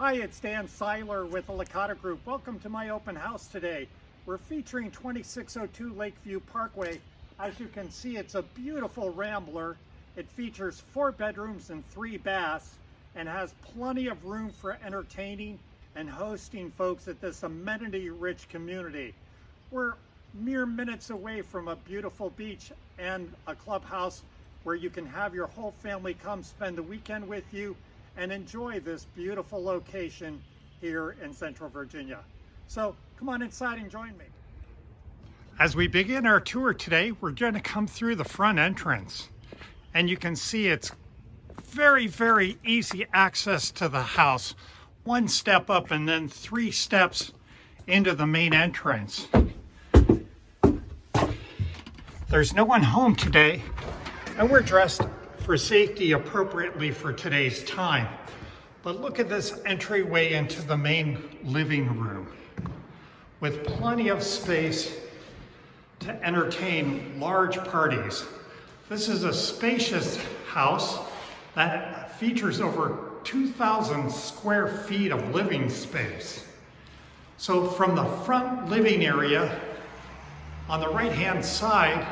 Hi, it's Dan Seiler with the Licata Group. Welcome to my open house today. We're featuring 2602 Lakeview Parkway. As you can see, it's a beautiful rambler. It features 4 bedrooms and 3 baths and has plenty of room for entertaining and hosting folks at this amenity-rich community. We're mere minutes away from a beautiful beach and a clubhouse where you can have your whole family come spend the weekend with you and enjoy this beautiful location here in Central Virginia. So come on inside and join me. As we begin our tour today, we're going to come through the front entrance, and you can see it's very easy access to the house. 1 step up and then 3 steps into the main entrance. There's no one home today, and we're dressed for safety appropriately for today's time. But look at this entryway into the main living room with plenty of space to entertain large parties. This is a spacious house that features over 2,000 square feet of living space. So from the front living area, on the right-hand side,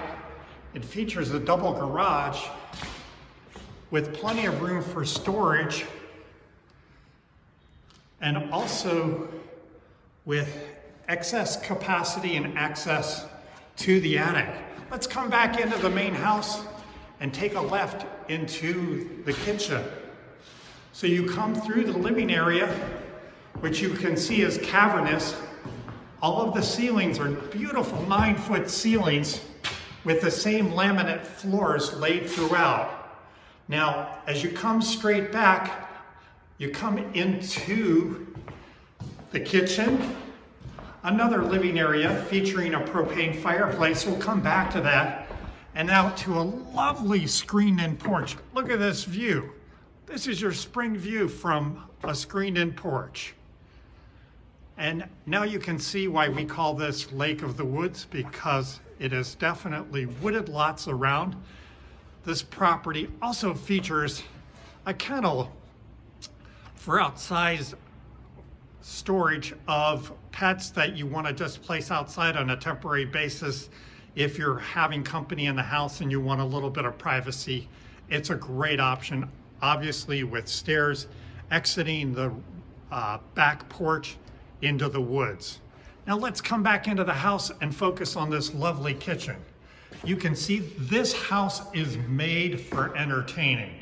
it features a double garage with plenty of room for storage, and also with excess capacity and access to the attic. Let's come back into the main house and take a left into the kitchen. So you come through the living area, which you can see is cavernous. All of the ceilings are beautiful 9-foot ceilings with the same laminate floors laid throughout. Now, as you come straight back, you come into the kitchen, another living area featuring a propane fireplace. We'll come back to that. And now to a lovely screened-in porch. Look at this view. This is your spring view from a screened-in porch. And now you can see why we call this Lake of the Woods, because it is definitely wooded lots around. This property also features a kennel for outside storage of pets that you want to just place outside on a temporary basis. If you're having company in the house and you want a little bit of privacy, it's a great option, obviously with stairs exiting the back porch into the woods. Now let's come back into the house and focus on this lovely kitchen. You can see this house is made for entertaining.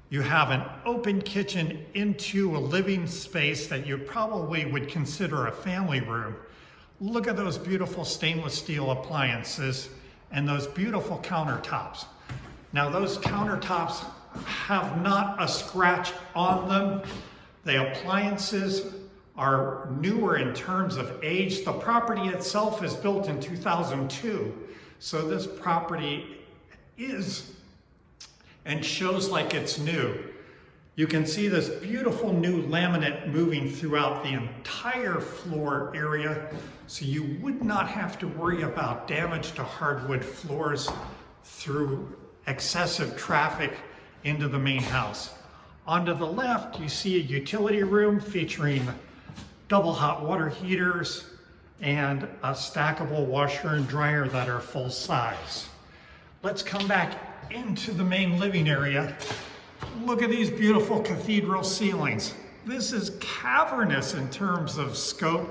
You have an open kitchen into a living space that you probably would consider a family room. Look at those beautiful stainless steel appliances and those beautiful countertops. Now those countertops have not a scratch on them. The appliances are newer in terms of age. The property itself is built in 2002. So this property is and shows like it's new. You can see this beautiful new laminate moving throughout the entire floor area, so you would not have to worry about damage to hardwood floors through excessive traffic into the main house. Onto the left, you see a utility room featuring double hot water heaters and a stackable washer and dryer that are full size. Let's come back into the main living area. Look at these beautiful cathedral ceilings. This is cavernous in terms of scope.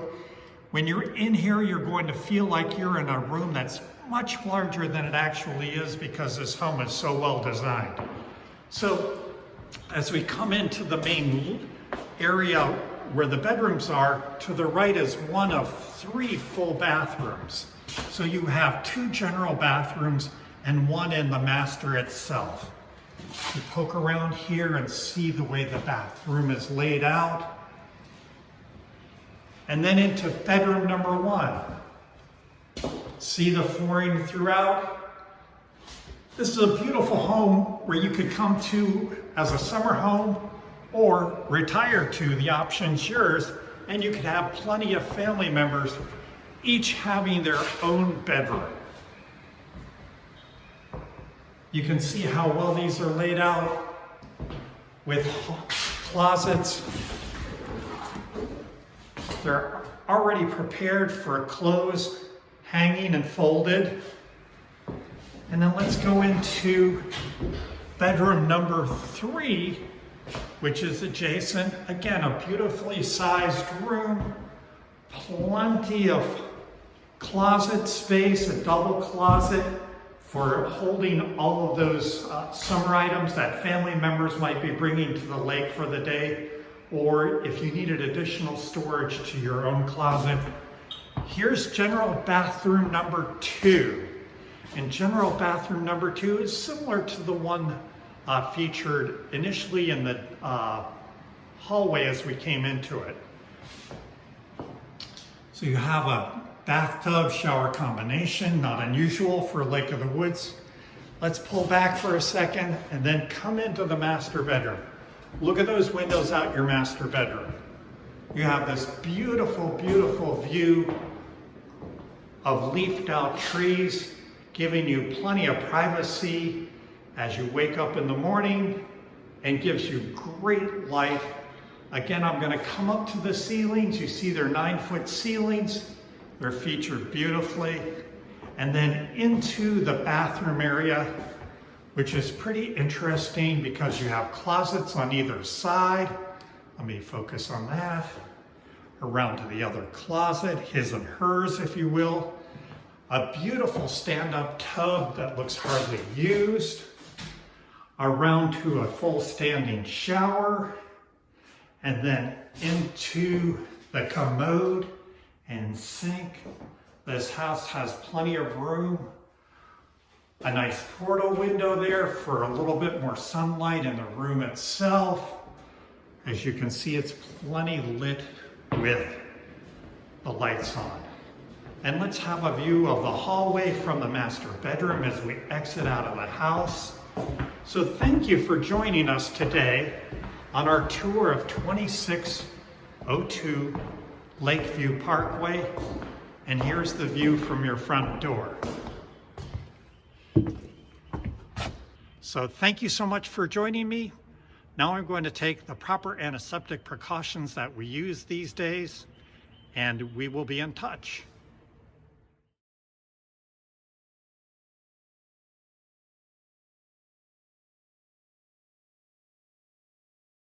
When you're in here, you're going to feel like you're in a room that's much larger than it actually is because this home is so well designed. So as we come into the main area where the bedrooms are, to the right is one of 3 full bathrooms. So you have 2 general bathrooms and 1 in the master itself. You poke around here and see the way the bathroom is laid out. And then into bedroom number 1. See the flooring throughout? This is a beautiful home where you could come to as a summer home or retire to. The option's yours, and you could have plenty of family members each having their own bedroom. You can see how well these are laid out with closets They're already prepared for clothes hanging and folded. And then let's go into bedroom number 3, which is adjacent. Again, a beautifully sized room, plenty of closet space, a double closet for holding all of those summer items that family members might be bringing to the lake for the day, or if you needed additional storage to your own closet. Here's general bathroom number 2. And general bathroom number 2 is similar to the one featured initially in the hallway as we came into it. So you have a bathtub shower combination, not unusual for Lake of the Woods. Let's pull back for a second and then come into the master bedroom. Look at those windows out your master bedroom. You have this beautiful, beautiful view of leafed out trees, giving you plenty of privacy as you wake up in the morning, and gives you great light. Again, I'm going to come up to the ceilings. You see they're 9-foot ceilings. They're featured beautifully. And then into the bathroom area, which is pretty interesting because you have closets on either side. Let me focus on that. Around to the other closet, his and hers, if you will. A beautiful stand-up tub that looks hardly used. Around to a full standing shower. And then into the commode and sink. This house has plenty of room. A nice portal window there for a little bit more sunlight in the room itself. As you can see, it's plenty lit with the lights on. And let's have a view of the hallway from the master bedroom as we exit out of the house. So thank you for joining us today on our tour of 2602 Lakeview Parkway. And here's the view from your front door. So thank you so much for joining me. Now I'm going to take the proper antiseptic precautions that we use these days, and we will be in touch.